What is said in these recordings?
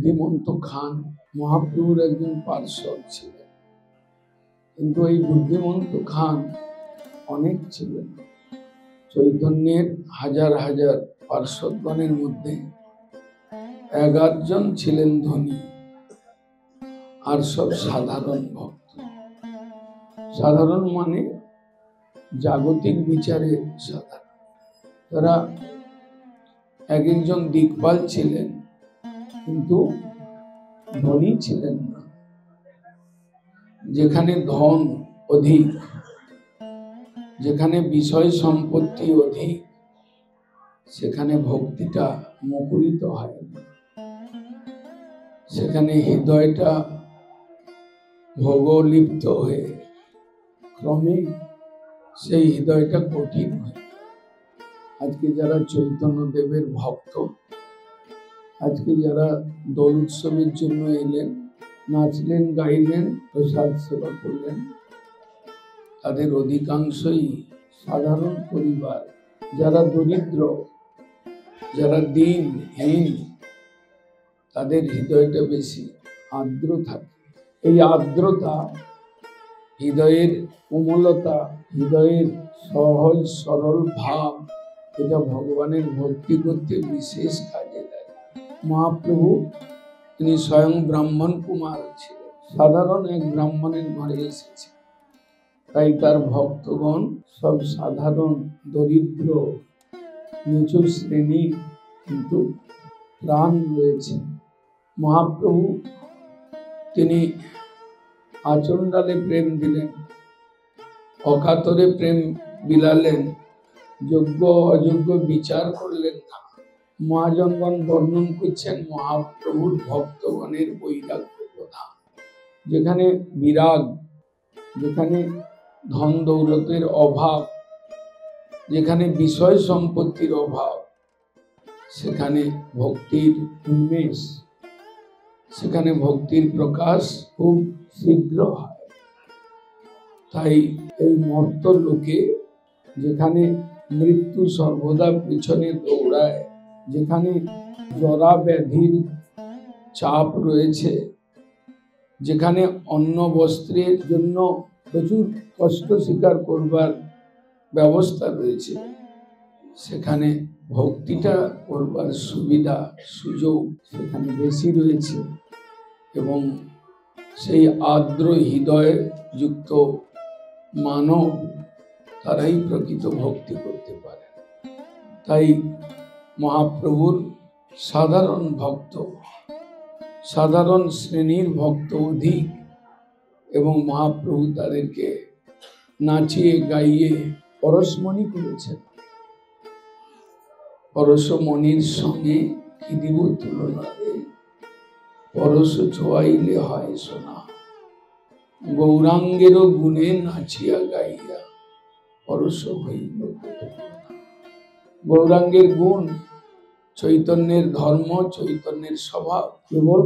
বুদ্ধিমন্ত খান মহাপ্রভুর একজন পার্শ্বদ ছিলেন, কিন্তু এই বুদ্ধিমন্ত খান অনেক ছিলেন। চৈতন্যের হাজার হাজার পার্শ্বদগণের মধ্যে 11 জন ছিলেন ধনী, আর সব সাধারণ ভক্ত। সাধারণ মানে জাগতিক বিচারে সাধারণ। তারা এক একজন দিকপাল ছিলেন, কিন্তু ধনী ছিলেন না। যেখানে ধন অধিক, যেখানে বিষয় সম্পত্তি অধিক, সেখানে ভক্তিটা মুখরিত হয় না। সেখানে হৃদয়টা ভোগলিপ্ত হয়ে ক্রমে সেই হৃদয়টা কঠিন হয়। আজকে যারা চৈতন্য দেবের ভক্ত, আজকে যারা দোল উৎসবের জন্য এলেন, নাচলেন, গাইলেন, প্রসাদ সেবা করলেন, তাদের অধিকাংশই সাধারণ পরিবার। যারা দরিদ্র, যারা দিনহীন, তাদের হৃদয়টা বেশি আর্দ্র থাকে। এই আর্দ্রতা, হৃদয়ের কোমলতা, হৃদয়ের সহজ সরল ভাব, এটা ভগবানের ভক্তি করতে বিশেষ কাজে দেয়। মহাপ্রভু তিনি স্বয়ং ব্রাহ্মণ কুমার ছিলেন, সাধারণ এক ব্রাহ্মণের ঘরে এসেছে, তাই তার ভক্তগণ সব সাধারণ দরিদ্র নিচু শ্রেণী, কিন্তু প্রাণ রয়েছে। মহাপ্রভু তিনি আচণ্ডালে প্রেম দিলেন, অকাতরে প্রেম বিলালেন, যোগ্য অযোগ্য বিচার করলেন না। মহাজনগণ বর্ণন করছেন মহাপ্রভুর ভক্তগণের বৈরাগ্য প্রধান। যেখানে বিরাগ, যেখানে ধন দৌলতের অভাব, যেখানে বিষয় সম্পত্তির অভাব, সেখানে ভক্তির উন্মেষ, সেখানে ভক্তির প্রকাশ খুব শীঘ্র হয়। তাই এই মর্ত লোকে, যেখানে মৃত্যু সর্বদা পিছনে দৌড়ায়, যেখানে জরা ব্যাধির চাপ রয়েছে, যেখানে অন্ন বস্ত্রের জন্য প্রচুর কষ্ট স্বীকার করবার ব্যবস্থা রয়েছে, সেখানে ভক্তিটা করবার সুবিধা সুযোগ সেখানে বেশি রয়েছে। এবং সেই আর্দ্র হৃদয় যুক্ত মানব, তারাই প্রকৃত ভক্তি করতে পারে। তাই মহাপ্রভুর সাধারণ ভক্ত, সাধারণ শ্রেণীর ভক্ত অধিক, এবং মহাপ্রভু তাদেরকে নাচিয়ে গাইয়ে পরশমণি করেছেন। পরশমণির সঙ্গে কি দিব তুলনা রে, পরশ ছোঁয়াইলে হয় সোনা, গৌরাঙ্গেরও গুণে নাচিয়া গাইয়া পরশ হইল। গৌরাঙ্গের গুণ, চৈতন্যের ধর্ম, চৈতন্যের স্বভাব, কেবল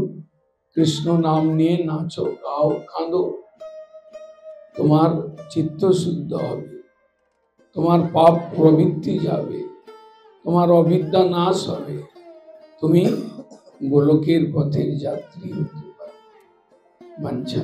কৃষ্ণ নাম নিয়ে নাচো, গাও, কাঁদো, তোমার চিত্ত শুদ্ধ হবে, তোমার পাপ প্রবৃত্তি যাবে, তোমার অবিদ্যা নাশ হবে, তুমি গোলকের পথের যাত্রী হতে পারবে। বাঞ্ছা